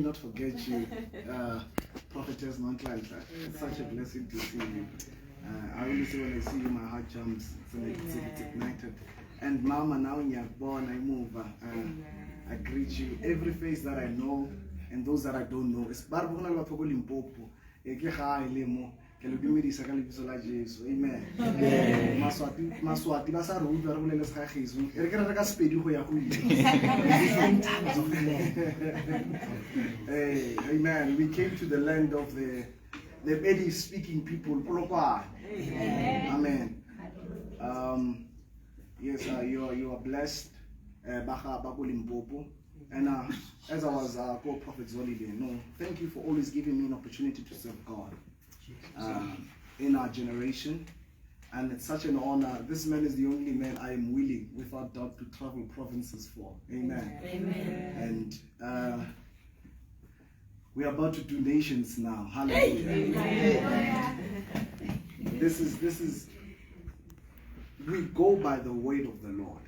not forget you, Prophetess Nontlanta. It's such a blessing to see you. I always say when I see you, my heart jumps. It's ignited. And Mama, now when you're born, I move. I greet you. Every face that I know and those that I don't know. It's Barbona Lotoko Limpopo. Amen. Maswati basa ro utlwa re bolele sa gageso re ke re ka spedi go ya go ile. Amen. We came to the land of the Bedi speaking people, Polokwane. Amen. Yes, you are blessed. And as I was co-prophet Zolide, thank you for always giving me an opportunity to serve God in our generation. And it's such an honor. This man is the only man I am willing, without doubt, to travel provinces for. Amen. Amen. And we are about to do nations now. Hallelujah. Amen. This is. We go by the word of the Lord.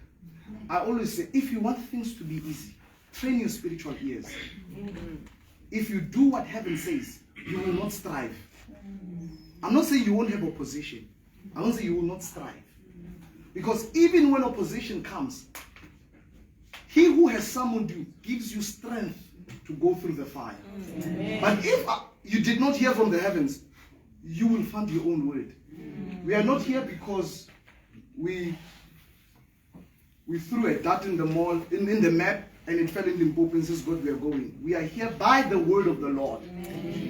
I always say, if you want things to be easy, train your spiritual ears. If you do what heaven says, you will not strive. I'm not saying you won't have opposition. I won't say you will not strive. Because even when opposition comes, he who has summoned you gives you strength to go through the fire. But if you did not hear from the heavens, you will find your own word. We are not here because we threw a dart in the mall, in the map, and it fell in Limpopo and says, God, we are going. We are here by the word of the Lord.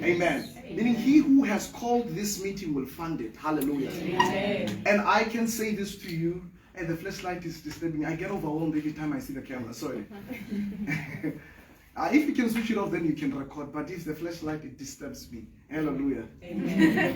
Amen. Meaning he who has called this meeting will fund it. Hallelujah. Amen. And I can say this to you, and the flashlight is disturbing me. I get overwhelmed every time I see the camera. Sorry. If you can switch it off, then you can record. But if the flashlight, it disturbs me. Hallelujah.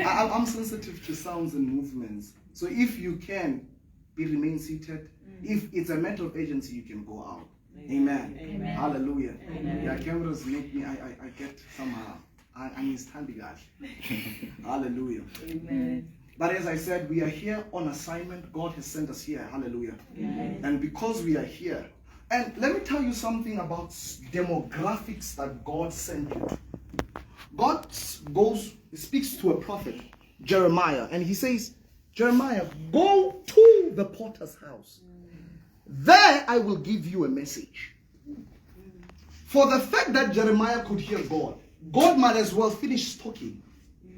I'm sensitive to sounds and movements. So if you can, remain seated. If it's a matter of urgency, you can go out. Amen. Amen. Hallelujah. Amen. Yeah, cameras make me, I get somehow. I'm standing guys. Hallelujah. Amen. But as I said, we are here on assignment. God has sent us here. Hallelujah. Amen. And because we are here, and let me tell you something about demographics that God sent you to. God speaks to a prophet, Jeremiah, and he says, Jeremiah, go to the potter's house. There I will give you a message. For the fact that Jeremiah could hear God, God might as well finish talking.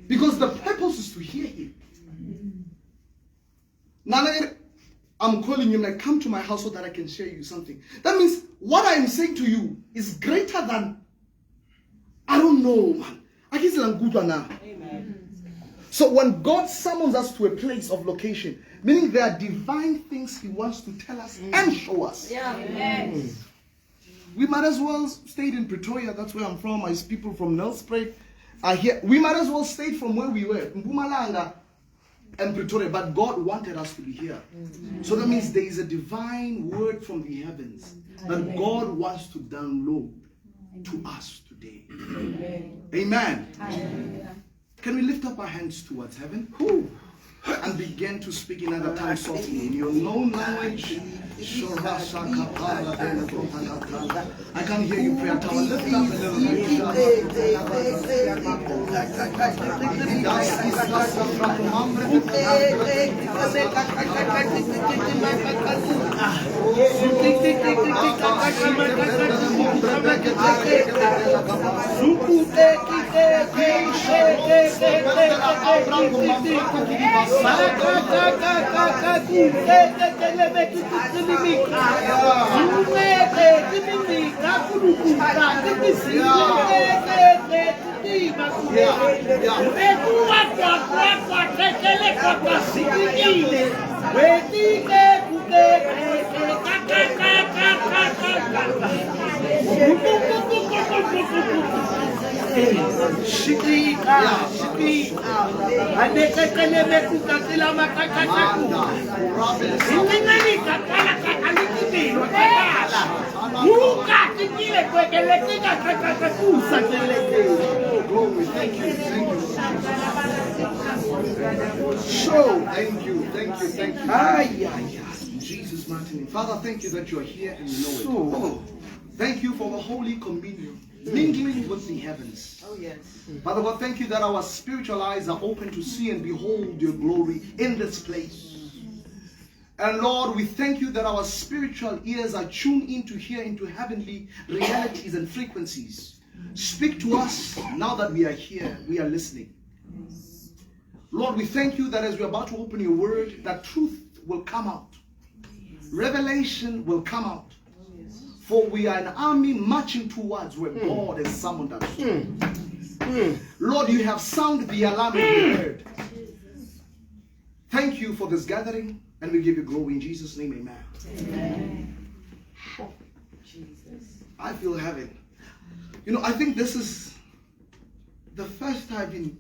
Because the purpose is to hear him. Now I'm calling him, like, come to my house so that I can share you something. That means what I am saying to you is greater than, I don't know, man. Amen. So when God summons us to a place of location, meaning there are divine things he wants to tell us and show us. We might as well stay in Pretoria. That's where I'm from. My people from Nelspruit are here. We might as well stay from where we were, Mpumalanga and Pretoria. But God wanted us to be here. So that means there is a divine word from the heavens that God wants to download to us today. Amen. Can we lift up our hands towards heaven? And begin to speak in other tongues softly in your known language. I can hear you, prayer tower. Lift up a little Thank you. In Jesus' mighty name. Father, thank you that you are here and you know it. Thank you for the Holy Communion. mingling with the heavens. Oh, yes. Father God, thank you that our spiritual eyes are open to see and behold your glory in this place. And Lord, we thank you that our spiritual ears are tuned in to hear into heavenly realities and frequencies. Speak to us now that we are here, we are listening. Lord, we thank you that as we're about to open your word, that truth will come out. Revelation will come out. For we are an army marching towards where God has summoned us to. Lord, you have sounded the alarm in the heard. Thank you for this gathering, and we give you glory in Jesus' name, amen. Amen. Jesus. I feel heaven. You know, I think this is the first time in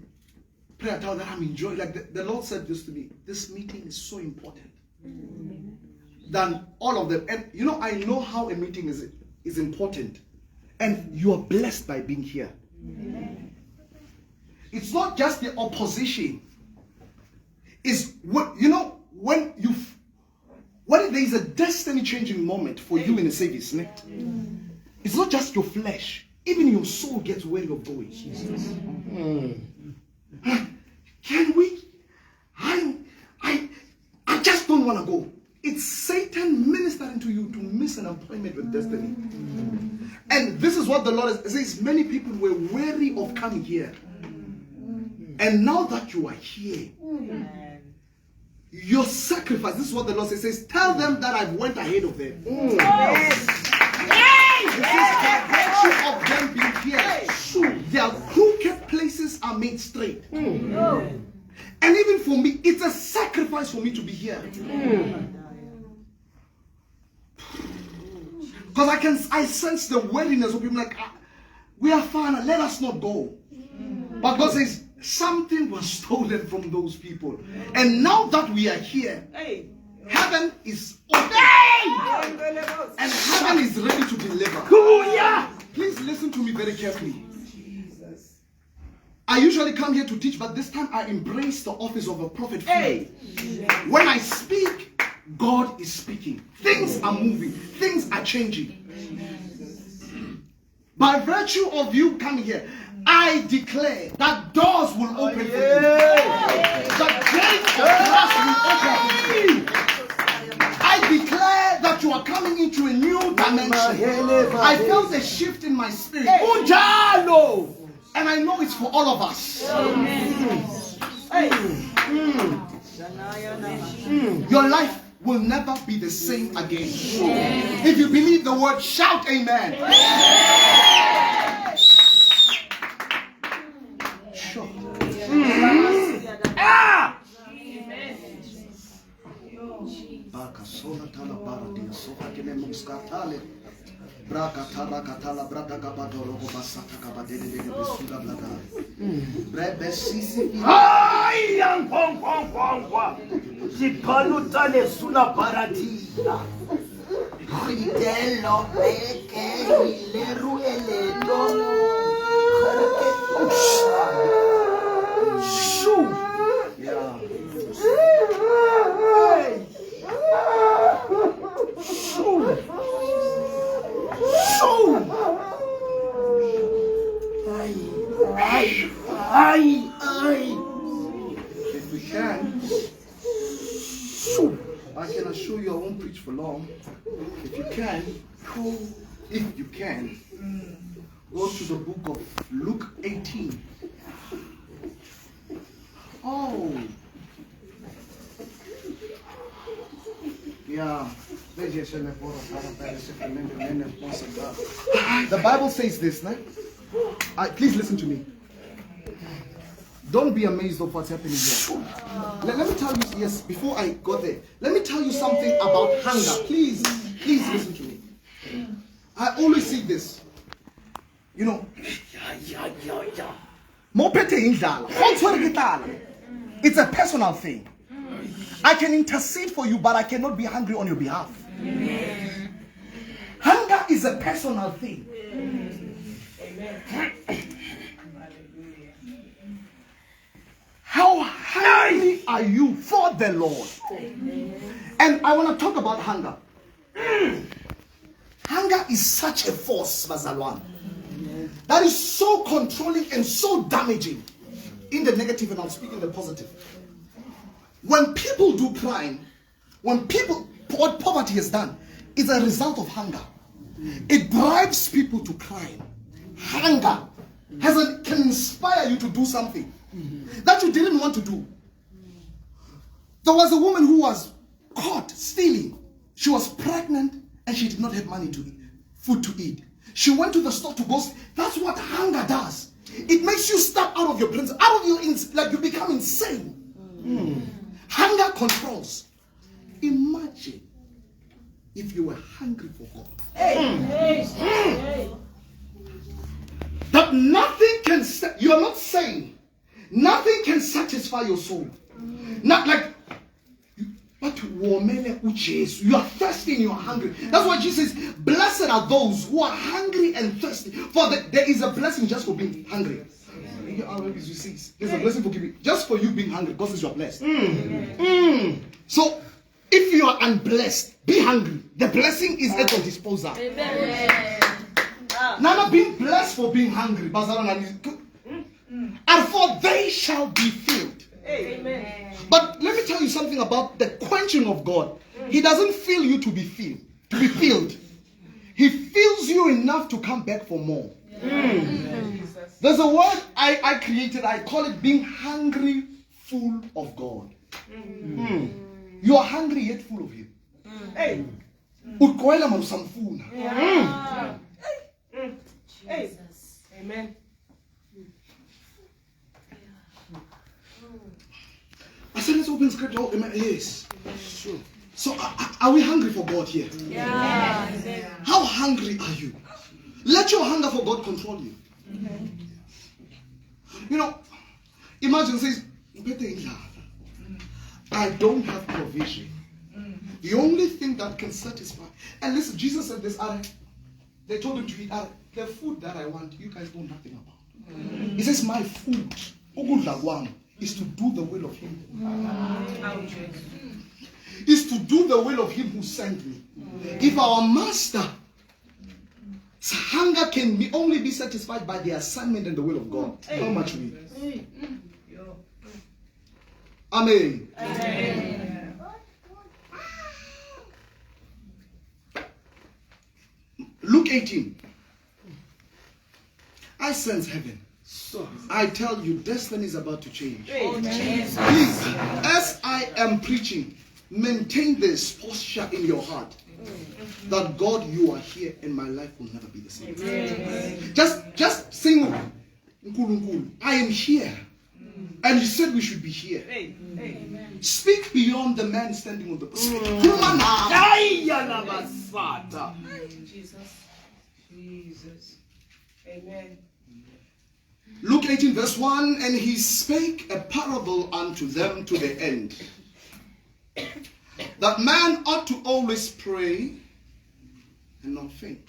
prayer time that I'm enjoying. Like the Lord said this to me. This meeting is so important than all of them. And you know, I know how a meeting is important. And you are blessed by being here. It's not just the opposition. It's what, you know, when there is a destiny changing moment for you in a service, it's not just your flesh, even your soul gets wary of going. Can we? I just don't want to go. It's Satan ministering to you to miss an appointment with destiny. And this is what the Lord says. Many people were wary of coming here. And now that you are here, your sacrifice, this is what the Lord says. He says, tell them that I've went ahead of them. He says, the virtue of them being here, their crooked places are made straight. And even for me, it's a sacrifice for me to be here. Because I sense the weariness of people like, we are fine, let us not go. But God says, something was stolen from those people. And now that we are here, heaven is open. And heaven is ready to deliver. Please listen to me very carefully. I usually come here to teach, but this time I embrace the office of a prophet. When I speak, God is speaking. Things are moving. Things are changing. By virtue of you coming here, I declare that doors will open for you. The gates of glass will open for you. I declare that you are coming into a new dimension. I felt a shift in my spirit. And I know it's for all of us. Your life will never be the same again. If you believe the word, shout amen. Sure. If we can, I can assure you I won't preach for long. If you can, go to the book of Luke 18. Oh, yeah. The Bible says this, no? Please listen to me. Don't be amazed of what's happening here. Let me tell you, yes, before I go there, let me tell you something about hunger. Please listen to me. I always see this. You know, it's a personal thing. I can intercede for you, but I cannot be hungry on your behalf. Hunger is a personal thing. How hungry are you for the Lord? And I want to talk about hunger. Hunger is such a force, Bazalwan. that is so controlling and so damaging in the negative, and I'll speak in the positive. When people do crime, what poverty has done is a result of hunger. It drives people to crime. Hunger can inspire you to do something that you didn't want to do. There was a woman who was caught stealing. She was pregnant and she did not have money to eat, food to eat. She went to the store to go. That's what hunger does. It makes you step out of your principle, out of your like you become insane. Hunger controls. Imagine if you were hungry for God. That nothing can. You are not saying nothing can satisfy your soul. Not like. But you are thirsty and you are hungry. That's why Jesus says, blessed are those who are hungry and thirsty. For there is a blessing just for being hungry. There's a blessing for giving. Just for you being hungry, because you are blessed. So, if you are unblessed, be hungry. The blessing is at your disposal. Nana being blessed for being hungry. And for they shall be filled. Amen. But let me tell you something about the quenching of God. He doesn't fill you to be filled. He fills you enough to come back for more. There's a word I created. I call it being hungry, full of God. You are hungry yet full of Him. Amen. I said, let's open scripture. Yes. Sure. So, are we hungry for God here? Yeah. How hungry are you? Let your hunger for God control you. You know, imagine says, I don't have provision. The only thing that can satisfy. And listen, Jesus said this. They told him to eat the food that I want. You guys know nothing about. He says, my food is to do the will of Him. Is to do the will of Him who sent me. If our master's hunger can only be satisfied by the assignment and the will of God, how much we? Amen. Amen. Luke 18. I sense heaven. I tell you, destiny is about to change. Please, as I am preaching, maintain this posture in your heart. That God, you are here and my life will never be the same. Just sing, I am here. And you said we should be here. Speak beyond the man standing on the Jesus. Amen. Luke 18 verse 1, and he spake a parable unto them to the end, that man ought to always pray and not faint.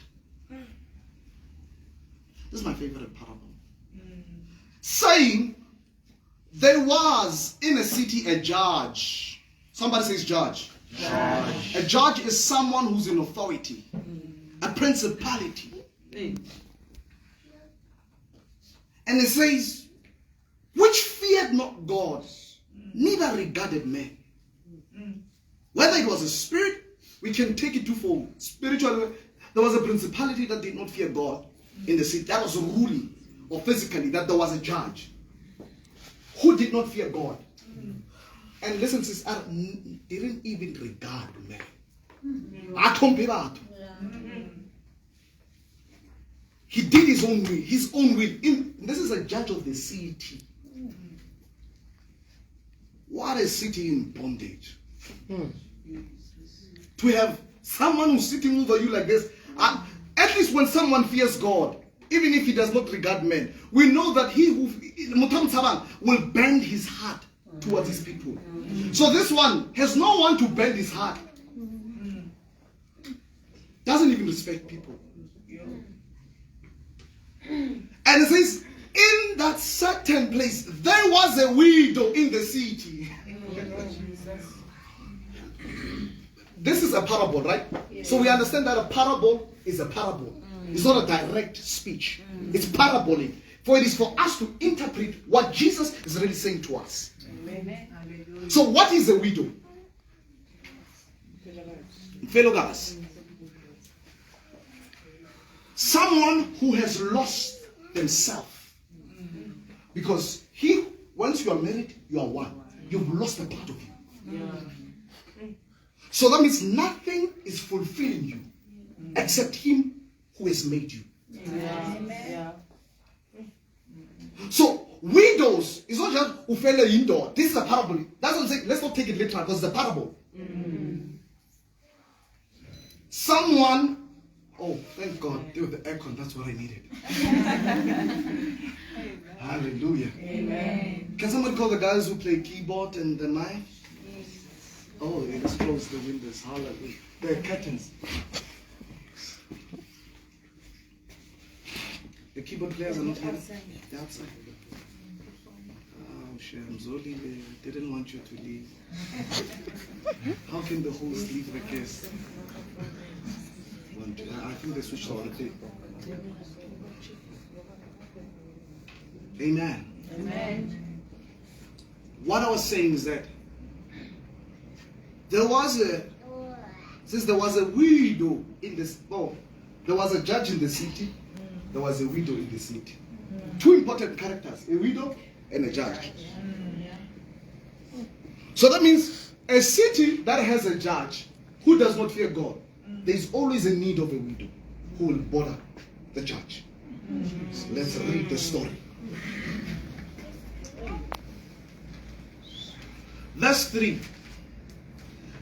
This is my favorite parable. Saying, there was in a city a judge. Somebody says judge. Judge. A judge is someone who's in authority. A principality. And it says, which feared not God, neither regarded men. Whether it was a spirit, we can take it twofold. Spiritually, there was a principality that did not fear God in the city. That was ruling, or physically, that there was a judge who did not fear God. And listen, sis, didn't even regard men. He did his own will. This is a judge of the city. What a city in bondage. To have someone who's sitting over you like this. At least when someone fears God, even if he does not regard men, we know that he who will bend his heart towards his people. So this one has no one to bend his heart. Doesn't even respect people. And it says, in that certain place, there was a widow in the city. This is a parable, right? So we understand that a parable is a parable. It's not a direct speech. It's parabolic. For it is for us to interpret what Jesus is really saying to us. Amen. So what is a widow? Fellow guys, someone who has lost themselves. Because once you are married, you are one. You've lost a part of you. So that means nothing is fulfilling you except Him who has made you. So widows is not just who fell indoor. This is a parable. That's what I'm saying. Let's not take it literal because it's a parable. Someone, oh, thank God, they were the aircon. That's what I needed. Hallelujah. Amen. Can somebody call the guys who play keyboard and the knife? Oh, they just close the windows. Hallelujah. The curtains. The keyboard players are not here. They're outside. Oh, Shem, Zoli, they didn't want you to leave. How can the host leave the guest? I think they switched on the tape. Amen. Amen. What I was saying is that there was a widow in this. Oh, there was a judge in the city. There was a widow in the city. Two important characters: a widow and a judge. So that means a city that has a judge who does not fear God, there is always a need of a widow who will bother the judge. So let's read the story. Verse 3.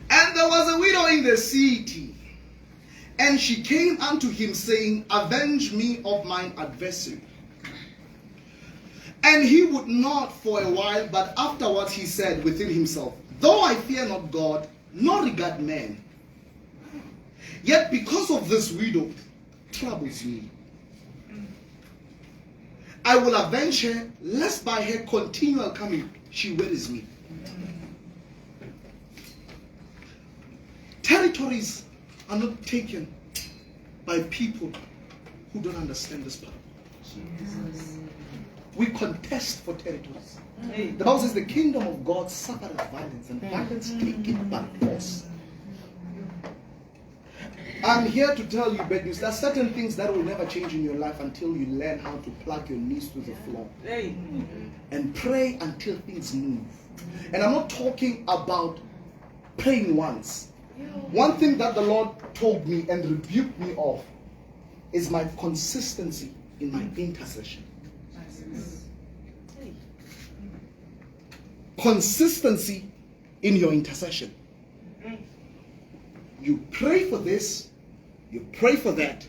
And there was a widow in the city, and she came unto him, saying, Avenge me of mine adversary. And he would not for a while, but afterwards he said within himself, Though I fear not God, nor regard man, yet because of this widow troubles me, I will avenge her, lest by her continual coming she wearies me. Territories are not taken by people who don't understand this parable. We contest for territories. The Bible says the kingdom of God suffereth violence, and violence take it by force. I'm here to tell you bad news. There are certain things that will never change in your life until you learn how to plug your knees to the floor and pray until things move. And I'm not talking about praying once. One thing that the Lord told me and rebuked me of is my consistency in my intercession. Consistency in your intercession. You pray for this, you pray for that,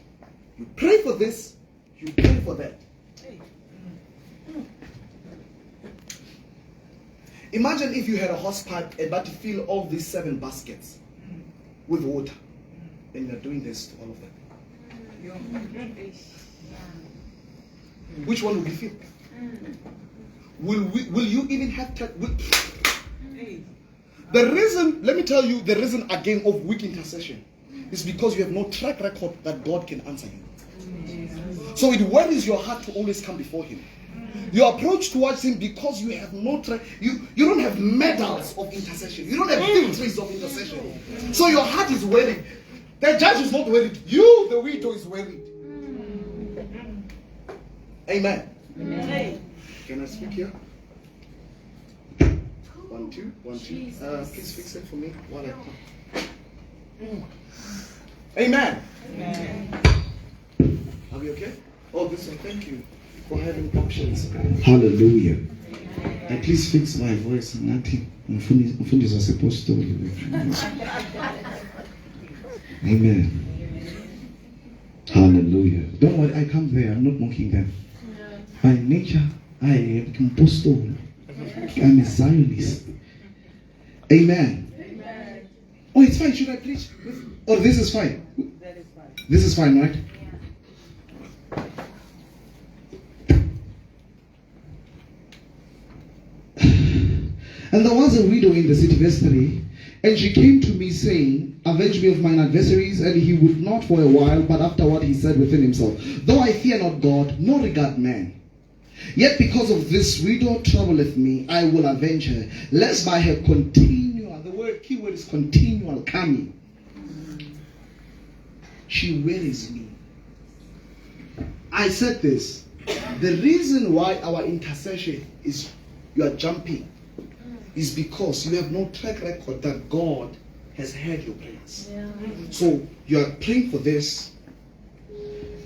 you pray for this, you pray for that. Imagine if you had a hose pipe but you fill all these 7 baskets with water, and you're doing this to all of them. Which one will be filled? Will you even have to? The reason, let me tell you, the reason again of weak intercession is because you have no track record that God can answer you. So it worries your heart to always come before Him. Your approach towards Him, because you have no track, you don't have medals of intercession. You don't have victories of intercession. So your heart is worried. The judge is not worried. You, the widow, is worried. Amen. Can I speak here? 1, 2, 1, 2. Please fix it for me while I come. Amen. Are we okay? Oh, this one. Thank you for having options. Hallelujah. And please fix my voice. Nothing. Mfundis was supposed to. Amen. Hallelujah. Don't worry, I come there. I'm not mocking them. By nature, I am compostor. I'm a Zionist. Amen. Amen. Oh, it's fine. Should I preach? Oh, this is fine. That is fine. This is fine, right? And there was a widow in the city, verse 3, and she came to me saying, avenge me of mine adversaries, and he would not for a while, but afterward he said within himself, though I fear not God, nor regard man, yet because of this widow troubleth me, I will avenge her, lest by her continual, the key word is continual coming, she wearies me. I said this, the reason why our intercession is you are jumping is because you have no track record that God has heard your prayers. Yeah. So you are praying for this,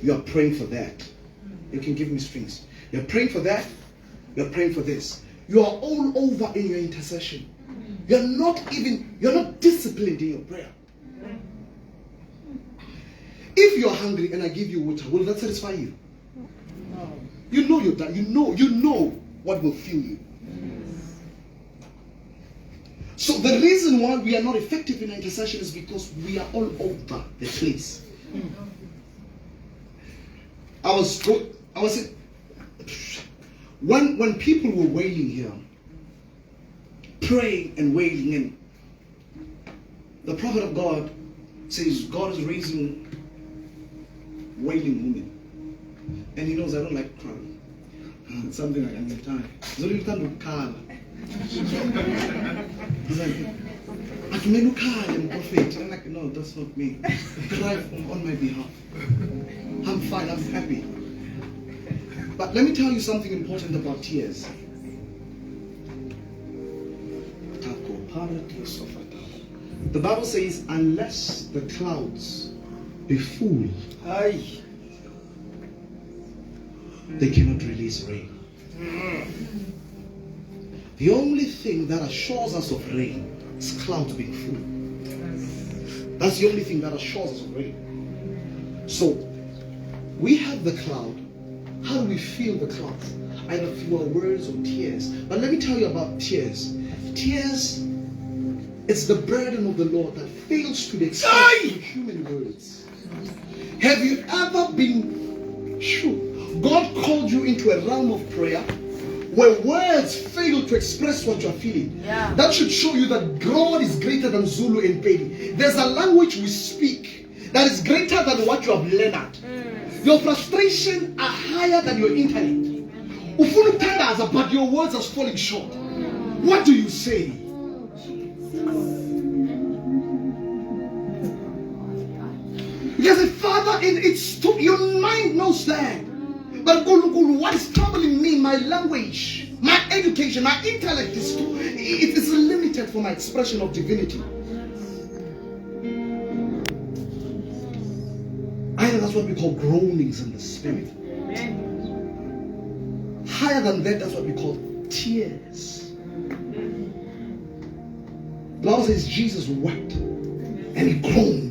you are praying for that. You can give me strings. You're praying for that, you're praying for this. You are all over in your intercession. You're not disciplined in your prayer. If you're hungry and I give you water, will that satisfy you? No. You know you're done. You know what will fill you. So the reason why we are not effective in intercession is because we are all over the place. When people were wailing here, praying and wailing, and the prophet of God says God is raising wailing women. And he knows I don't like crying. It's something like I'm tired. He's like, I'm prophet. I'm like, no, that's not me. Cry on my behalf. I'm fine, I'm happy. But let me tell you something important about tears. The Bible says, unless the clouds be full, they cannot release rain. The only thing that assures us of rain is clouds being full. That's the only thing that assures us of rain. So, we have the cloud. How do we feel the clouds? Either through our words or tears. But let me tell you about tears. Tears, it's the burden of the Lord that fails to be expressed in human words. Have you ever been sure God called you into a realm of prayer where words fail to express what you're feeling? Yeah. That should show you that God is greater than Zulu and Pedi. There's a language we speak that is greater than what you have learned. Your frustration are higher than your intellect. But your words are falling short. What do you say? Because a father, your mind knows that. But what is troubling me, my language, my education, my intellect is limited for my expression of divinity. Either that's what we call groanings in the spirit. Higher than that, that's what we call tears. The Bible says Jesus wept and he groaned.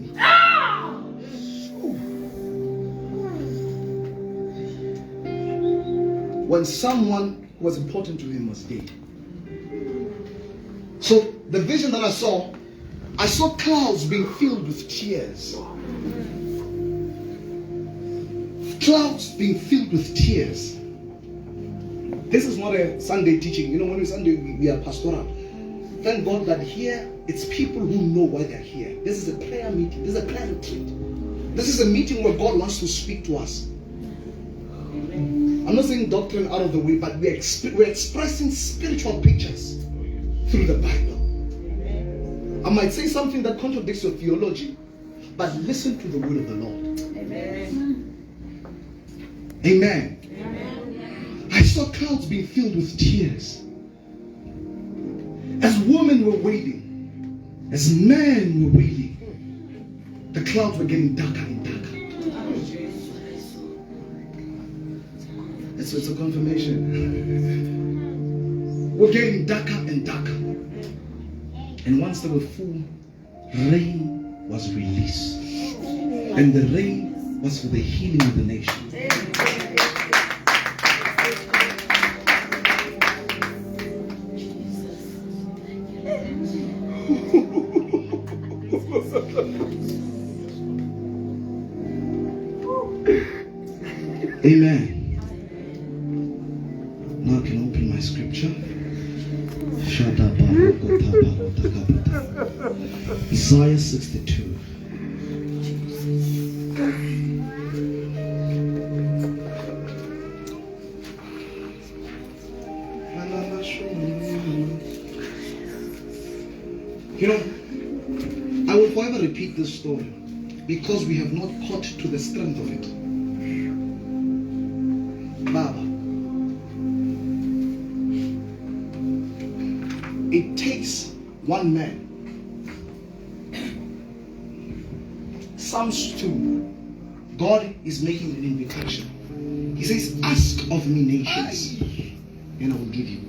When someone who was important to him was dead. So the vision that I saw clouds being filled with tears. Clouds being filled with tears. This is not a Sunday teaching. You know, when we Sunday we are pastoral. Thank God that here it's people who know why they're here. This is a prayer meeting. This is a prayer retreat. This is a meeting where God wants to speak to us. I'm not saying doctrine out of the way, but we're expressing spiritual pictures through the Bible. I might say something that contradicts your theology, but listen to the word of the Lord. Amen. Amen. I saw clouds being filled with tears. As women were waiting, as men were waiting, the clouds were getting darker and darker. So it's a confirmation. We're getting darker and darker. And once they were full, rain was released. And the rain was for the healing of the nation. Amen. Now I can open my scripture. Isaiah 62. You know, I will forever repeat this story because we have not caught to the strength of it. Baba, it takes one man. Psalms 2, God is making an invitation. He says, ask of me nations, and I will give you.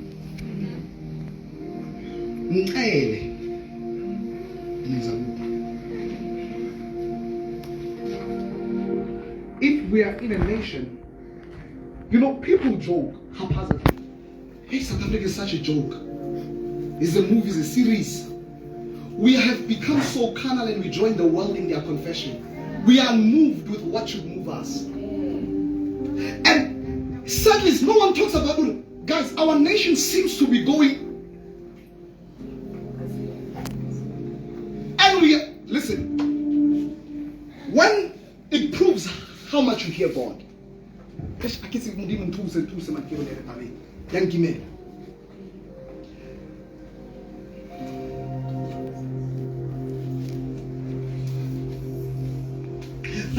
If we are in a nation, you know, people joke haphazardly. Hey, South Africa is such a joke. It's a movie, it's a series. We have become so carnal and we join the world in their confession. We are moved with what should move us. And sadly, no one talks about it. Guys, our nation seems to be going. And listen, when it proves how much you hear God. There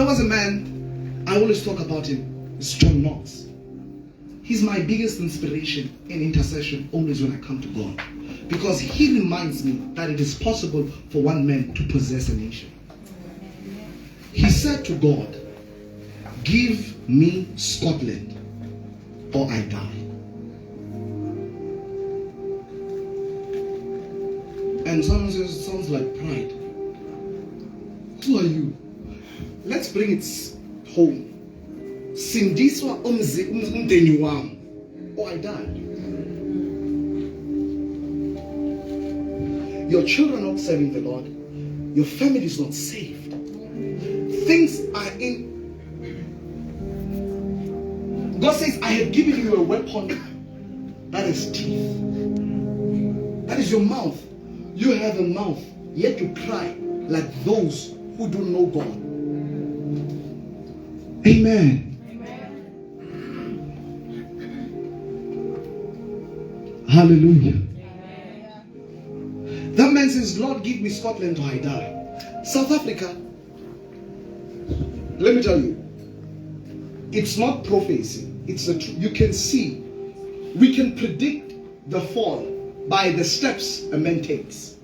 was a man, I always talk about him, it's John Knox. He's my biggest inspiration in intercession always when I come to God. Because he reminds me that it is possible for one man to possess a nation. He said to God, give me Scotland or I die. And someone says, it sounds like pride. Who are you? Let's bring it home. Sindiswa umdeni wam or I die. Your children are not serving the Lord. Your family is not saved. Things are in. God says, I have given you a weapon that is teeth. That is your mouth. You have a mouth, yet you cry like those who don't know God. Amen. Hallelujah. That man says, Lord, give me Scotland or I die. South Africa, let me tell you, it's not prophecy. It's the truth. You can see, we can predict the fall by the steps a man takes.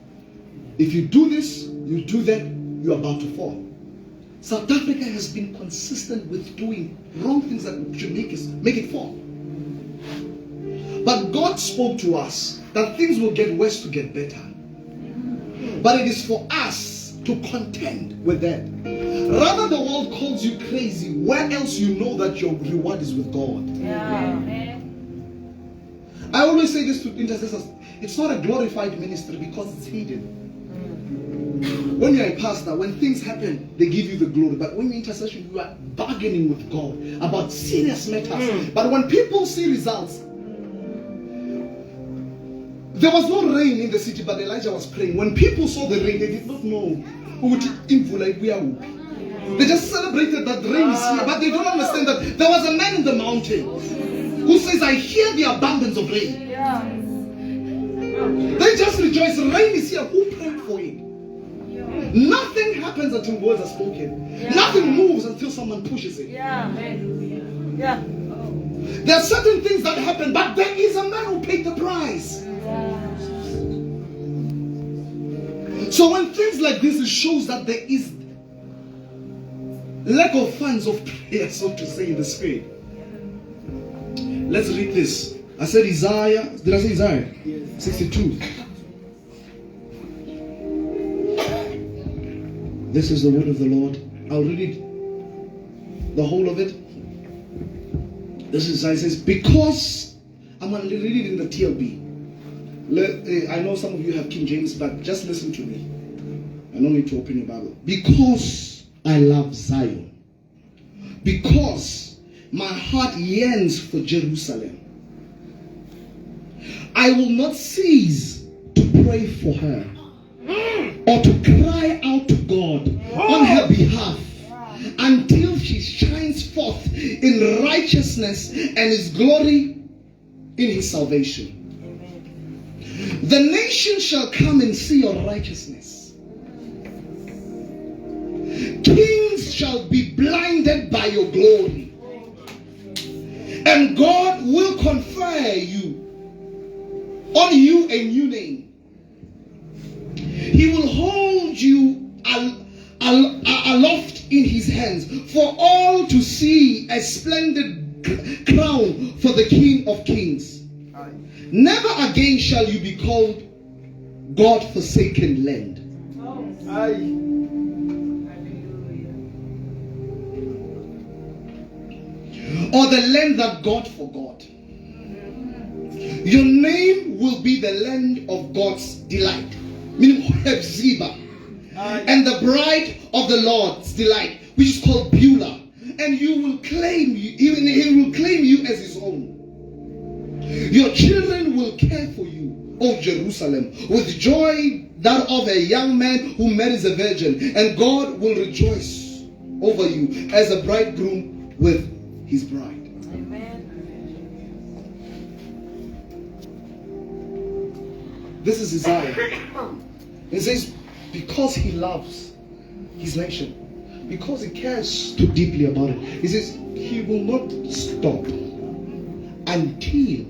If you do this, you do that, you're about to fall. South Africa has been consistent with doing wrong things that should make it fall. But God spoke to us that things will get worse to get better. But it is for us to contend with that. Rather the world calls you crazy, where else you know that your reward is with God? Yeah. I always say this to intercessors. It's not a glorified ministry because it's hidden. When you're a pastor, when things happen, they give you the glory. But when you're intercession, you are bargaining with God about serious matters. But when people see results, there was no rain in the city, but Elijah was praying. When people saw the rain, they did not know. They just celebrated that rain is here, but they don't understand that there was a man in the mountain who says, I hear the abundance of rain. They just rejoice. Rain is here. Who prayed for it? Nothing happens until words are spoken. Nothing moves until someone pushes it. There are certain things that happen, but there is a man who paid the price. So when things like this, it shows that there is lack of funds of prayer, so to say, in the spirit. Let's read this. I said Isaiah. Did I say Isaiah? Yes. 62. This is the word of the Lord. I'll read it, the whole of it. This is Isaiah says, because I'm going to read it in the TLB. I know some of you have King James, but just listen to me. I don't need to open your Bible. Because I love Zion. Because my heart yearns for Jerusalem. I will not cease to pray for her or to cry out to God on her behalf until she shines forth in righteousness and His glory in His salvation. The nations shall come and see your righteousness. Kings shall be blinded by your glory. And God will confer on you a new name. He will hold you aloft in His hands for all to see, a splendid crown for the King of Kings. Never again shall you be called God-forsaken land. Or the land that God forgot. Your name will be the land of God's delight, meaning Hephzibah, and the bride of the Lord's delight, which is called Beulah. And He will claim you as His own. Your children will care for you, O Jerusalem, with joy that of a young man who marries a virgin, and God will rejoice over you as a bridegroom with his bride. Amen. This is Isaiah. It says, because he loves his nation, because he cares too deeply about it, he says he will not stop until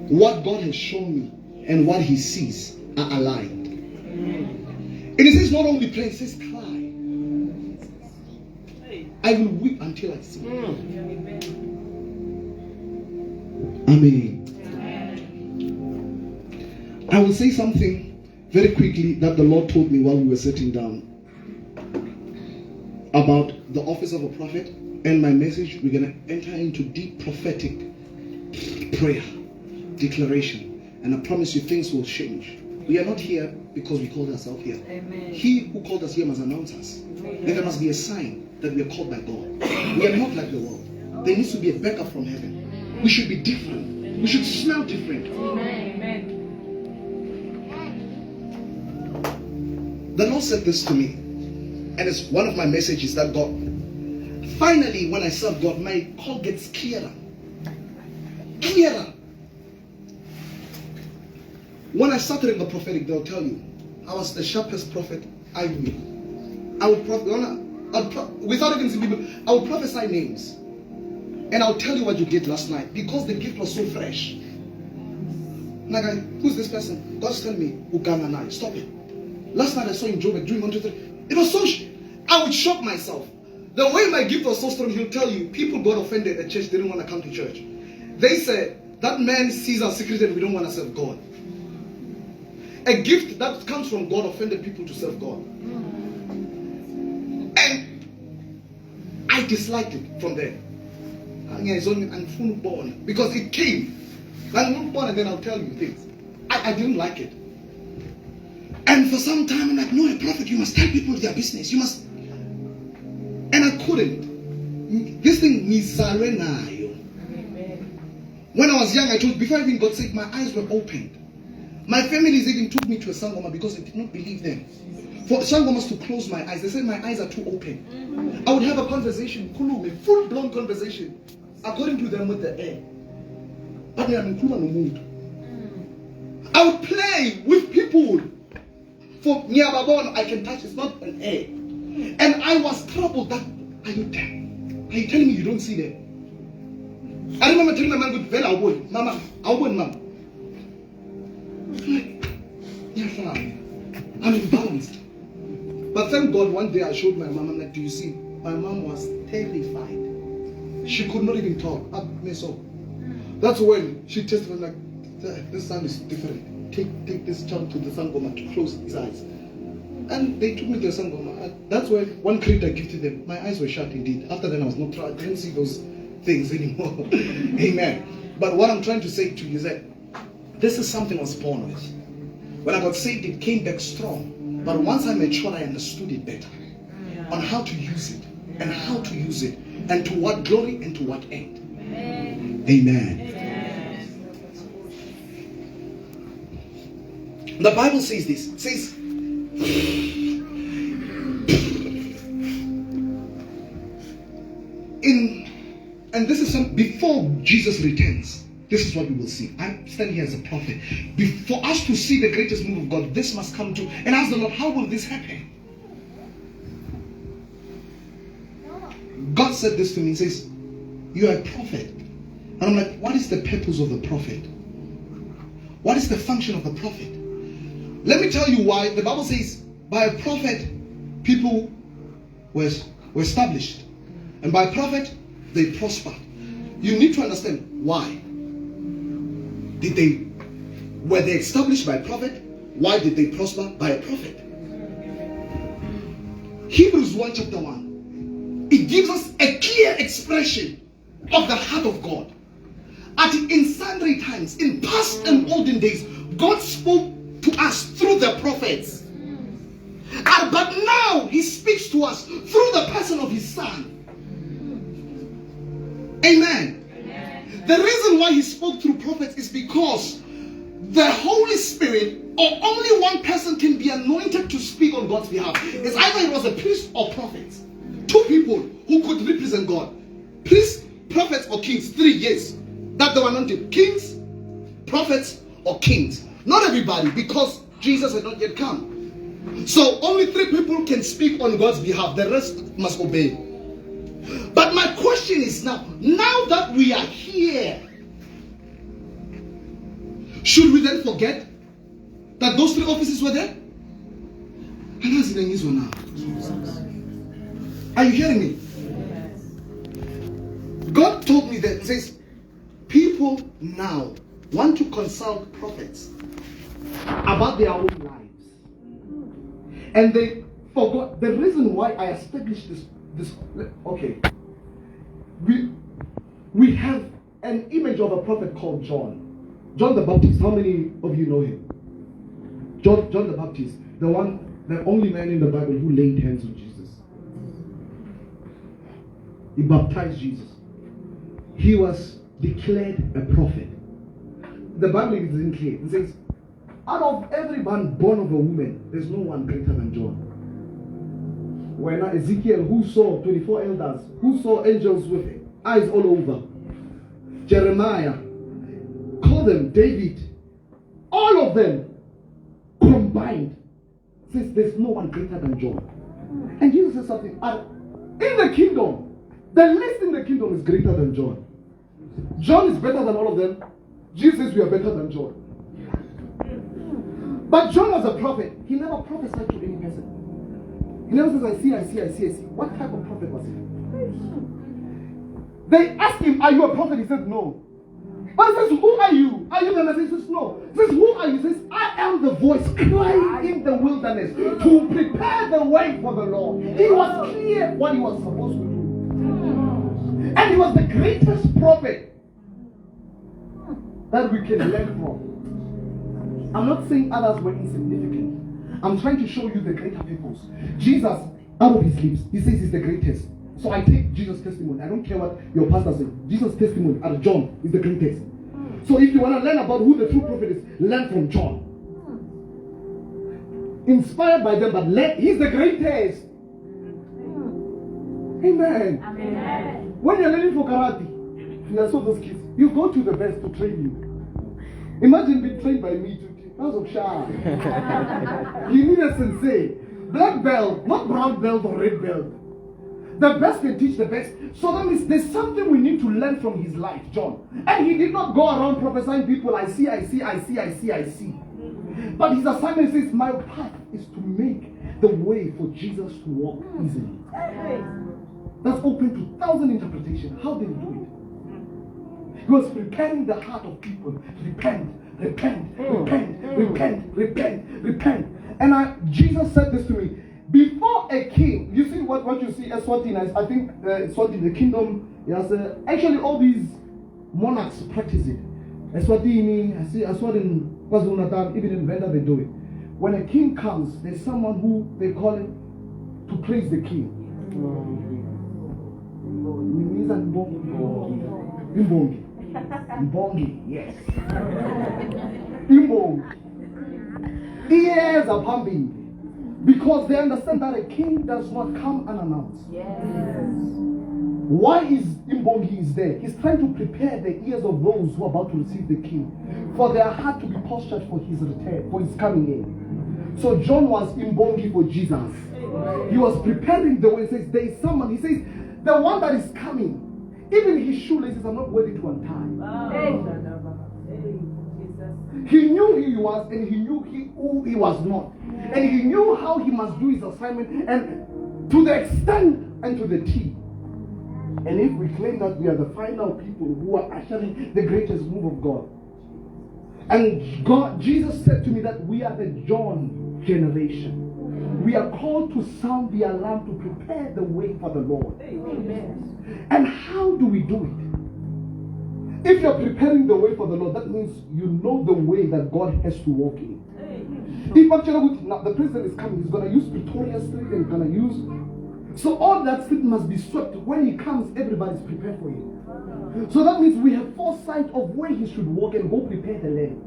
what God has shown me and what he sees are aligned. And it says not only pray, it says cry. I will weep until I see. Amen. I will say something very quickly that the Lord told me while we were sitting down about the office of a prophet and my message. We're going to enter into deep prophetic prayer, declaration, and I promise you things will change. We are not here because we called ourselves here. Amen. He who called us here must announce us. And there must be a sign that we are called by God. We are not like the world. There needs to be a backup from heaven. We should be different. We should smell different. Amen. The Lord said this to me, and it's one of my messages that God, finally when I serve God, my call gets clearer. Clearer. When I started in the prophetic, they'll tell you, I was the sharpest prophet I knew. I would without even seeing people, I would prophesy names. And I'll tell you what you did last night because the gift was so fresh. Like, who's this person? God's telling me, Uganda, stop it. Last night I saw in Joburg doing 1, 2, 3. It was so, I would shock myself. The way my gift was so strong, he'll tell you, people got offended at church, they didn't want to come to church. They said, that man sees our secret and we don't want to serve God. A gift that comes from God offended people to serve God. And I disliked it from there. Because it came. And then I'll tell you things. I didn't like it. And for some time I'm like, no, a prophet, you must tell people their business. You must. And I couldn't. This thing needs Zarenayo. When I was young, I told, before I even got sick, my eyes were opened. My families even took me to a Sangoma because they did not believe them. For Sangomas to close my eyes, they said my eyes are too open. I would have a conversation, full-blown conversation, according to them with the air. But I'm in mood. I would play with people. For Nyababon, I can touch, it's not an air. And I was troubled that, are you telling me you don't see them? I remember telling my man, good, well, I would. Mama, I would, mom. Yes, I'm imbalanced. But thank God one day I showed my mom, I'm like, do you see? My mom was terrified. She could not even talk. That's when she testified like, this son is different. Take this child to the Sangoma to close his eyes. And they took me to the Sangoma. That's when one credit I gifted them. My eyes were shut indeed. After then I was not trying. I didn't see those things anymore. Amen. But what I'm trying to say to you is that this is something I was born with. When I got saved, it came back strong. But once I matured, I understood it better. On how to use it. And how to use it. And to what glory and to what end. Amen. The Bible says this. It says, and this is before Jesus returns. This is what we will see. I'm standing here as a prophet. For us to see the greatest move of God, this must come to. And ask the Lord, how will this happen? God said this to me. He says, you are a prophet. And I'm like, what is the purpose of the prophet? What is the function of the prophet? Let me tell you why. The Bible says, by a prophet, people were established. And by a prophet, they prospered. You need to understand why. Were they established by a prophet? Why did they prosper? By a prophet. Hebrews 1 chapter 1. It gives us a clear expression of the heart of God. In sundry times, in past and olden days, God spoke to us through the prophets. But now He speaks to us through the person of His Son. Amen. Amen. The reason why He spoke through prophets is because the Holy Spirit, or only one person can be anointed to speak on God's behalf. It's either it was a priest or prophets. Two people who could represent God. Priests, prophets, or kings. 3 years that they were anointed. Kings, prophets, or kings. Not everybody, because Jesus had not yet come. So only 3 people can speak on God's behalf. The rest must obey. But my question is now that we are here, should we then forget that those 3 offices were there? Are you hearing me? God told me that. He says, people now want to consult prophets about their own lives. And they forgot the reason why I established this. Okay. We have an image of a prophet called John. John the Baptist. How many of you know him? John the Baptist, the only man in the Bible who laid hands on Jesus. He baptized Jesus. He was declared a prophet. The Bible is in clear. It says, out of every man born of a woman, there's no one greater than John. When Ezekiel, who saw 24 elders, who saw angels with eyes all over, Jeremiah, call them David, all of them combined, says there's no one greater than John. And Jesus says something, in the kingdom, the least in the kingdom is greater than John. John is better than all of them. Jesus says we are better than John. But John was a prophet. He never prophesied to any person. He never says, I see. What type of prophet was he? They asked him, are you a prophet? He said, no. But he says, who are you? Are you the Messiah? He says, no. He says, who are you? He says, I am the voice crying in the wilderness to prepare the way for the Lord. He was clear what he was supposed to do. And he was the greatest prophet that we can learn from. I'm not saying others were insignificant. I'm trying to show you the greater peoples. Jesus, out of his lips, he says he's the greatest. So I take Jesus' testimony. I don't care what your pastor says. Jesus' testimony out of John is the greatest. So if you want to learn about who the true prophet is, learn from John. Inspired by them, but he's the greatest. Amen. Amen. When you're learning for karate, you saw those kids, you go to the best to train you. Imagine being trained by me today. House of Shah. You need a sensei. Black belt, not brown belt or red belt. The best can teach the best. So that means there's something we need to learn from his life, John. And he did not go around prophesying people, I see. But his assignment says, my path is to make the way for Jesus to walk easily. That's open to 1,000 interpretations. How did he do it? He was preparing the heart of people to repent. And Jesus said this to me. Before a king, you see what you see Eswatini, I think Eswatini, the kingdom, actually all these monarchs practice it. Eswatini, I see Eswatini, KwaZulu-Natal, even in Venda they do it. When a king comes, there's someone who they call him to praise the king. Mbongi, yes. Mbongi. Ears are pumping. Because they understand that a king does not come unannounced. Why is Imbongi is there? He's trying to prepare the ears of those who are about to receive the king, for their heart to be postured for his return, for his coming in. So John was Imbongi for Jesus. He was preparing the way. He says, there is someone. He says, the one that is coming, even his shoelaces are not worthy to untie. He knew who he was, and he knew who he was not. And he knew how he must do his assignment, and to the extent and to the T. And if we claim that we are the final people who are ushering the greatest move of God, and Jesus said to me that we are the John generation. We are called to sound the alarm to prepare the way for the Lord. Amen. And how do we do it? If you're preparing the way for the Lord, that means you know the way that God has to walk in. If actually now the president is coming, he's going to use Pretoria Street and he's going to use. So all that street must be swept. When he comes, everybody's prepared for him. So that means we have foresight of where he should walk and go prepare the land.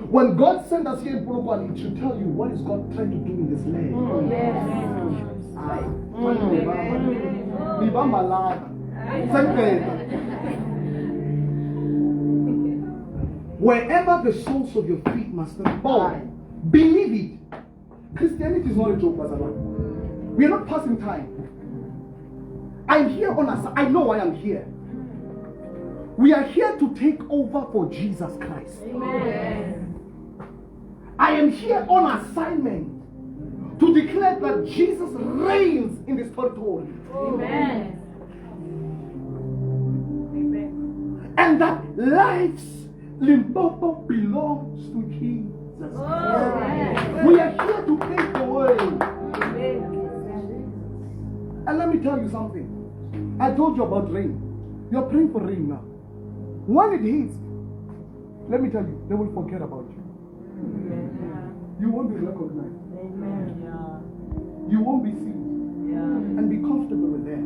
When God sent us here in Polokwane, it should tell you what is God trying to do in this land. Wherever the soles of your feet must fall, believe it. Christianity is not a joke, Pastor. We are not passing time. I'm here on us. I know why I'm here. We are here to take over for Jesus Christ. Amen. I am here on assignment to declare that Jesus reigns in this territory. Amen. Amen. And that life's Limpopo belongs to Jesus. Amen. We are here to take the way. And let me tell you something. I told you about rain. You're praying for rain now. When it hits, let me tell you, they will forget about you. You won't be recognized. You won't be seen. And be comfortable with that.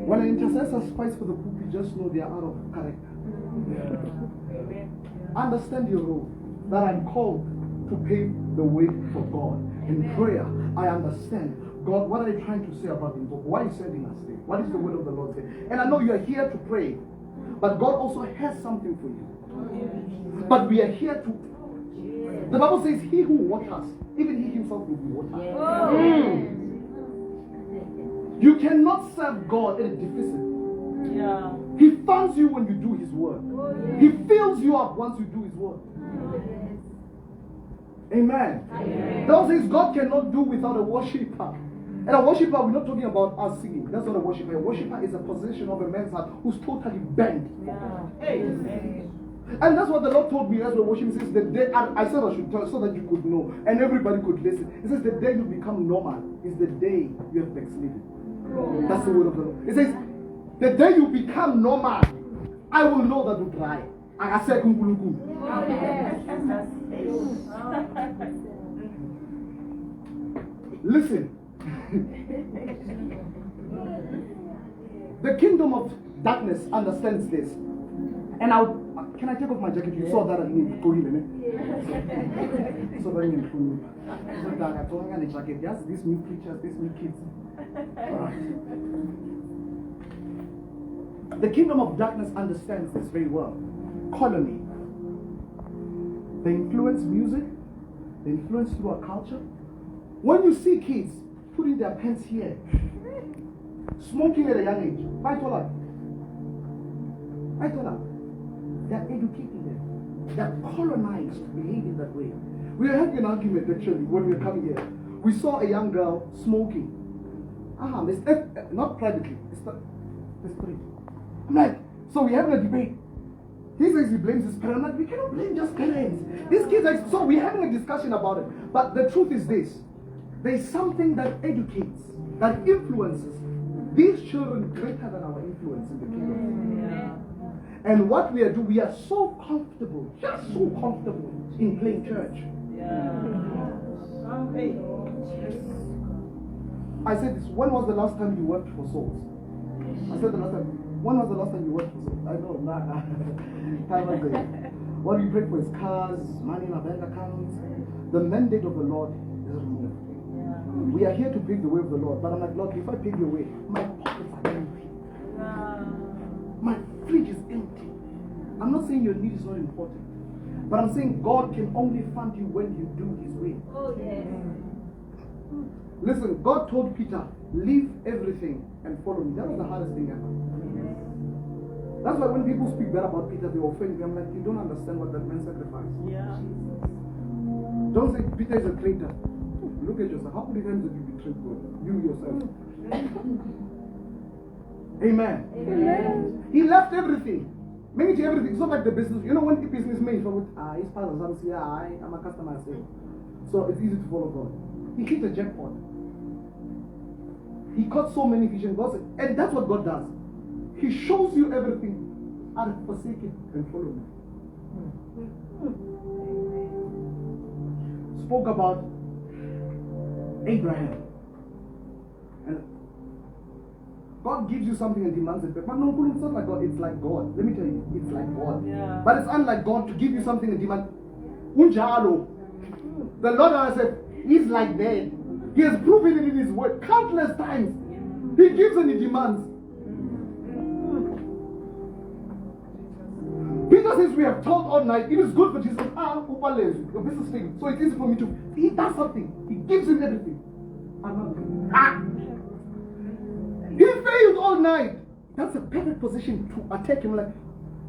When an intercessor fights for the pulpit, just know they are out of character. Understand your role. That I'm called to pave the way for God. In prayer, I understand. God, what are you trying to say about the book? Why are you sending us there? What is the word of the Lord saying? And I know you are here to pray. But God also has something for you. But we are here to. The Bible says, he who waters, even he himself will be watered. You cannot serve God in a deficit. He funds you when you do his work. He fills you up once you do his work. Amen. The Bible says God cannot do without a worshiper. And a worshiper, we're not talking about us singing. That's not a worshiper. A worshiper is a position of a man's heart who's totally bent. And that's what the Lord told me as we're worshiping. He says, the day, I said I should tell so that you could know and everybody could listen. He says, the day you become normal is the day you have backslidden. That's the word of the Lord. He says, the day you become normal, I will know that you try. I said, listen. The kingdom of darkness understands this. And can I take off my jacket? You saw that I need go in. So very important. I told the jacket. Yes, these new preachers, these new kids. The kingdom of darkness understands this very well. Colony. They influence music. They influence through our culture. When you see kids putting their pants here, smoking at a young age, I told her, they're educating them. They're colonized to behave in that way. We were having an argument actually when we were coming here. We saw a young girl smoking. Not privately, it's the street. I'm like, so we're having a debate. He says he blames his parents. I'm like, we cannot blame just parents. These kids are, so we're having a discussion about it. But the truth is this. There's something that educates, that influences these children greater than our influence in the kingdom. And what we are doing, we are so comfortable, just so comfortable in playing church. I said this, when was the last time you worked for souls? I said the last time, when was the last time you worked for souls? I know, time ago. What we pray for is cars, money in our bank accounts. the mandate of the Lord is removed. We are here to pave the way of the Lord. But I'm like, Lord, if I pave your way, my pockets are empty. My fridge is empty. I'm not saying your need is not important. But I'm saying God can only fund you when you do His will. Oh, yes. Listen, God told Peter, leave everything and follow me. That was the hardest thing ever. That's why when people speak bad about Peter, they offend me. I'm like, you don't understand what that man sacrificed. Yeah. Don't say Peter is a traitor. Look at yourself. How many times have you betrayed God? You yourself. Amen. Amen. He left everything. Manage everything. It's not like the business. You know when the businessman from his father comes here, I'm a customer. So it's easy to follow God. He hit the jackpot. He caught so many fish and God said, and that's what God does. He shows you everything and forsake it and follow me. Spoke about Abraham. And God gives you something and demands it. But no, it's not like God, it's like God. Let me tell you, it's like God. Yeah. But it's unlike God to give you something and demand. Unjalo. The Lord has said, He's like that. He has proven it in His word countless times. He gives and He demands. Peter says we have taught all night. It is good for Jesus. Your business thing. So it's easy for me to. He does something. He gives him everything. He failed all night. That's a perfect position to attack him. Like,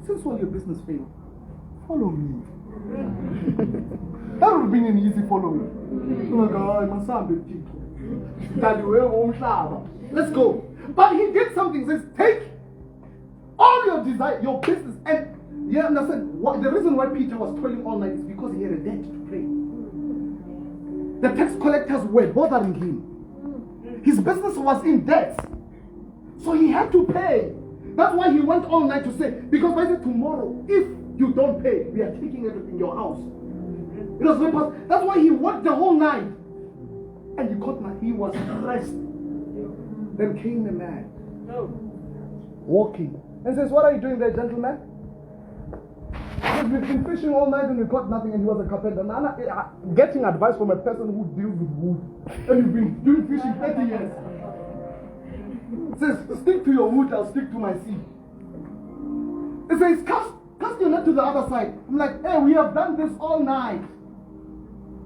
since all your business failed, follow me. That would have been an easy following. Oh my God, my son, let's go. But he did something. He says, take all your desire, your business, and you understand what the reason why Peter was toiling all night is because he had a debt to pay. The tax collectors were bothering him. His business was in debt, so he had to pay. That's why he went all night to say, because by the tomorrow, if you don't pay, we are taking everything in your house. It was very possible. That's why he worked the whole night, and he caught my. He was stressed. Then came the man, walking, and says, "What are you doing there, gentleman?" Because we've been fishing all night and we got nothing, and he was a carpenter. Getting advice from a person who deals with wood, and you've been doing fishing 30 years. Says, stick to your wood, I'll stick to my sea. It says, cast your net to the other side. I'm like, hey, we have done this all night.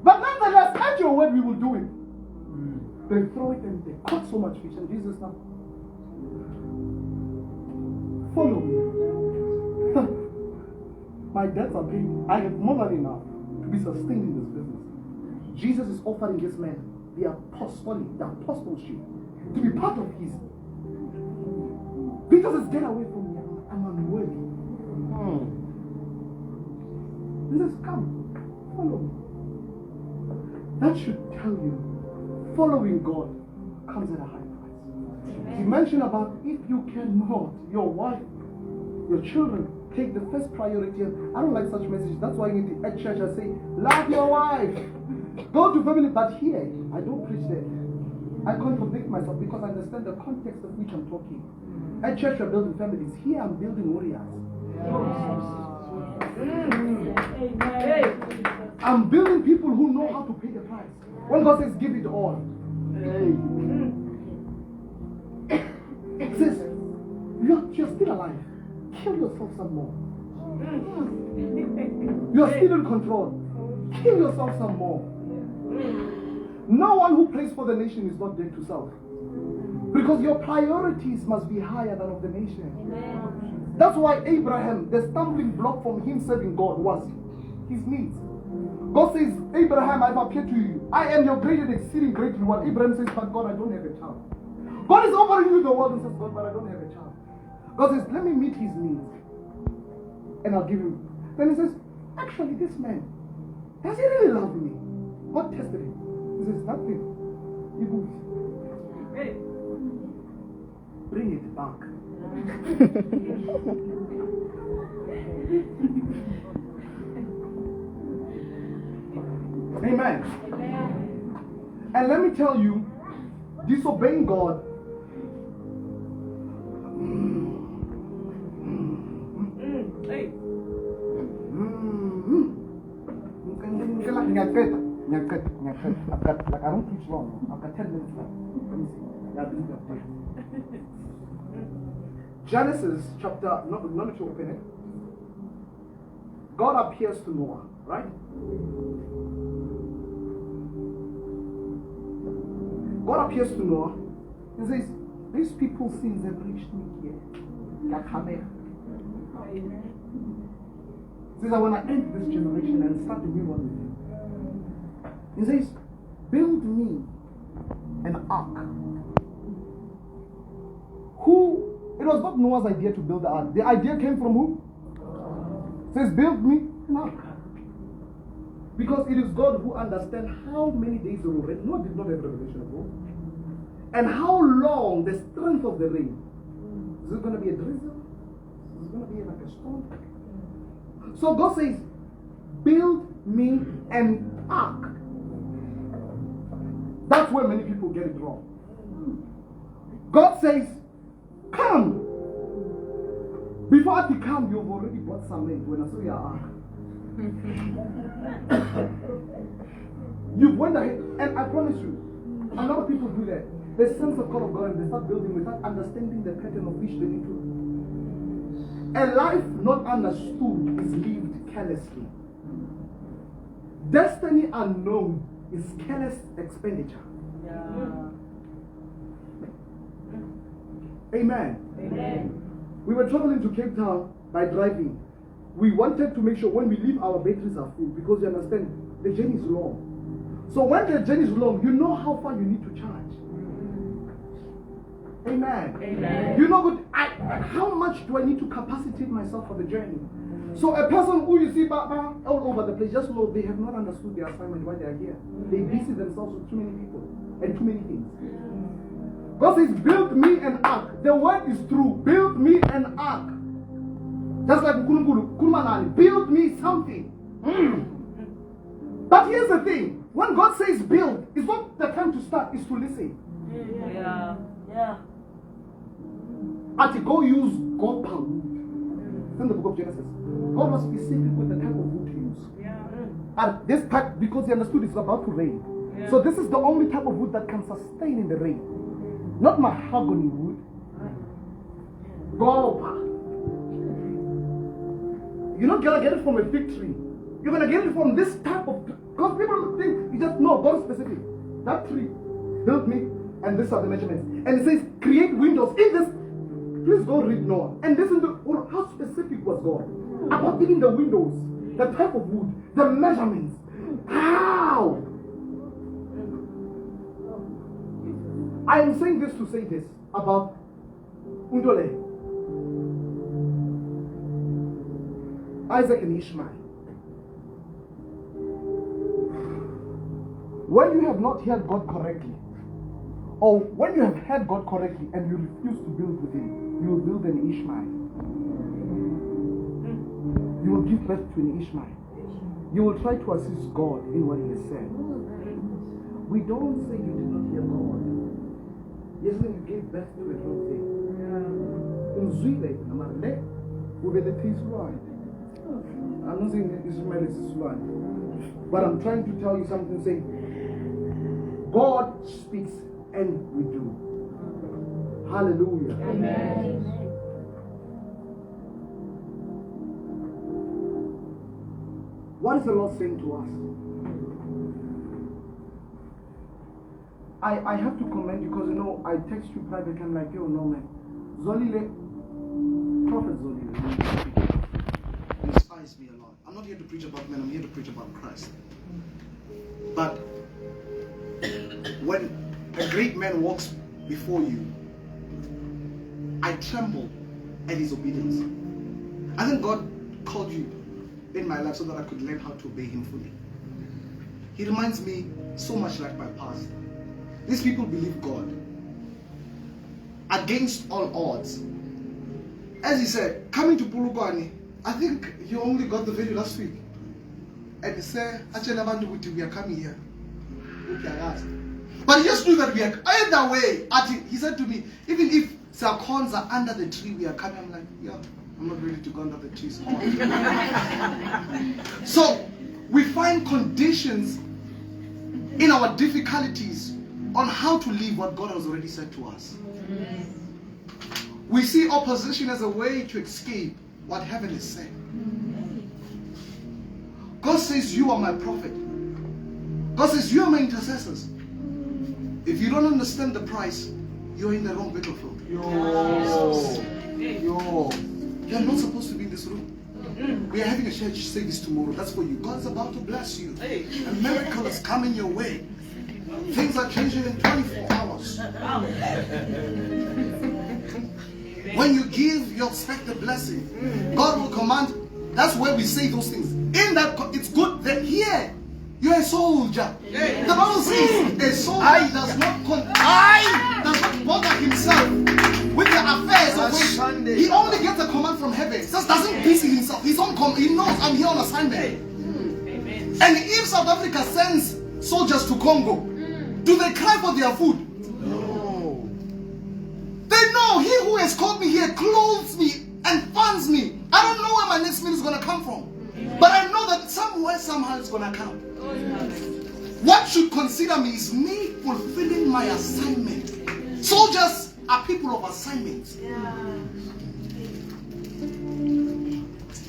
But nonetheless, at your word, we will do it. They throw it and they caught so much fish, and Jesus now, follow me. My debts are paid. I have more than enough to be sustained in this business. Jesus is offering this man the apostleship, to be part of his. Peter says, get away from me. I'm unworthy. He says, come, follow me. That should tell you, following God comes at a high price. He mentioned about if you cannot, your wife, your children, take the first priority. I don't like such messages. That's why at church I say, love your wife. Go to family. But here, I don't preach that. I contradict myself because I understand the context of which I'm talking. At church we're building families. Here I'm building warriors. I'm building people who know how to pay the price. When God says give it all. It says, you're still alive. Kill yourself some more. You're still in control. Kill yourself some more. No one who prays for the nation is not dead to self. Because your priorities must be higher than of the nation. Amen. That's why Abraham, the stumbling block from him serving God was his needs. God says, Abraham, I've appeared to you. I am your great and exceeding great reward. Abraham says, but God, I don't have a child. God is offering you the world and says, God, but I don't have a child. God says, let me meet his needs and I'll give him. Then he says, actually, this man, does he really love me? God tested him. He says, nothing. He moves. Hey. Bring it back. Amen. Amen. And let me tell you, disobeying God I've got, like, I don't preach long. I've got 10 minutes left. Let me see. Yeah, this is the update. Genesis chapter, not to open it. God appears to Noah, right? God appears to Noah and says, these people's sins have reached me here. He says, I want to end this generation and start a new one with you. He says, build me an ark. It was not Noah's idea to build the ark. The idea came from who? He says, build me an ark. Because it is God who understands how many days there will rain. Noah did not have revelation of God. And how long the strength of the rain. Is it going to be a drizzle? Is it going to be like a storm? So God says, build me an ark. That's where many people get it wrong. God says, come. Before I come, you've already bought some land when I saw your ark. You've went ahead, and I promise you, a lot of people do that. They sense the call of God and they start building without understanding the pattern of which they need to. A life not understood is lived carelessly. Destiny unknown is careless expenditure. Yeah. Amen. Amen. We were traveling to Cape Town by driving. We wanted to make sure when we leave our batteries are full because you understand the journey is long. So when the journey is long, you know how far you need to charge. Amen. Amen. You know how much do I need to capacitate myself for the journey? So a person who you see all over the place, just know they have not understood their assignment why they are here. They busy themselves with too many people and too many things. God says, build me an ark. The word is true. Build me an ark. Just like Kumanani, build me something. But here's the thing. When God says build, it's not the time to start, it's to listen. Yeah. Yeah. At go use God wood. It's in the book of Genesis. God was specific with the type of wood to use. Yeah. And this type, because he understood it's about to rain. Yeah. So this is the only type of wood that can sustain in the rain. Not mahogany wood. Gopa. You're not gonna get it from a fig tree. You're gonna get it from this type of, because people think you just know God is specific. That tree built me, and these are the measurements. And it says create windows in this. Please go read Noah and listen to how specific was God about even the windows, the type of wood, the measurements. How? I am saying this to say this about Undole, Isaac and Ishmael. When you have not heard God correctly, or when you have heard God correctly and you refuse to build with Him, you will build an Ishmael. You will give birth to an Ishmael. You will try to assist God in what He has said. We don't say you did not hear God. Yes, when you gave birth to a wrong thing. I'm not saying that Ishmael is Islam, but I'm trying to tell you something. Saying God speaks and we do. Hallelujah. Amen. What is the Lord saying to us? I have to comment because I text you privately. I'm like, yo, no man, Zolile, Prophet Zolile, inspires me a lot. I'm not here to preach about men. I'm here to preach about Christ. But when a great man walks before you, I tremble at his obedience. I think God called you in my life so that I could learn how to obey Him fully. He reminds me so much like my past. These people believe God against all odds. As he said, coming to Polokwane, I think you only got the video last week. And he said, actually, we are coming here. But he just knew that we are either way. He said to me, even if Sarcons are under the tree, we are coming. I'm like, yeah, I'm not ready to go under the trees. So we find conditions in our difficulties on how to live what God has already said to us. We see opposition as a way to escape what heaven is saying. God says, you are my prophet. God says, you are my intercessors. If you don't understand the price, you're in the wrong battlefield. You're not supposed to be in this room. We are having a church service tomorrow. That's for you. God's about to bless you. A miracle is coming your way. Things are changing in 24 hours. When you give, you expect a blessing. God will command. That's where we say those things. In that, it's good that here you're a soldier. The Bible says a soldier does not bother himself with the affairs of when he only gets a command from heaven. Just doesn't busy himself. He knows I'm here on assignment. And if South Africa sends soldiers to Congo, do they cry for their food? No. They know he who has called me here clothes me and funds me. I don't know where my next meal is going to come from. But I know that somewhere, somehow it's going to come. What should consider me is me fulfilling my assignment. Soldiers are people of assignment.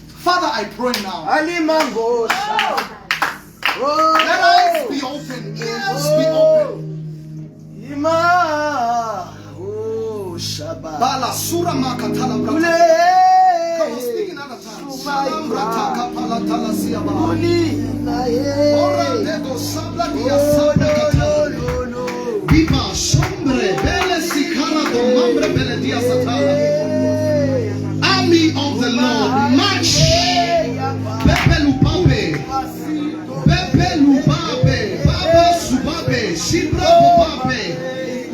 Father, I pray now. Let eyes be open, ears be open. Bala sura makatala brata. Come on, speak in other tongues. Salam brataka palatala siaba. Ora dedo sabla dia sabla katala. Viva sombre bele sikara do mambre bele dia satala. Army of the Lord, march. Pepe lupape. Pepe lupape. Baba subabe. Sibra bobape.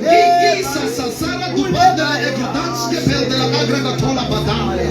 Gigi sasasara du padre e gudanske pel della agra tola badale.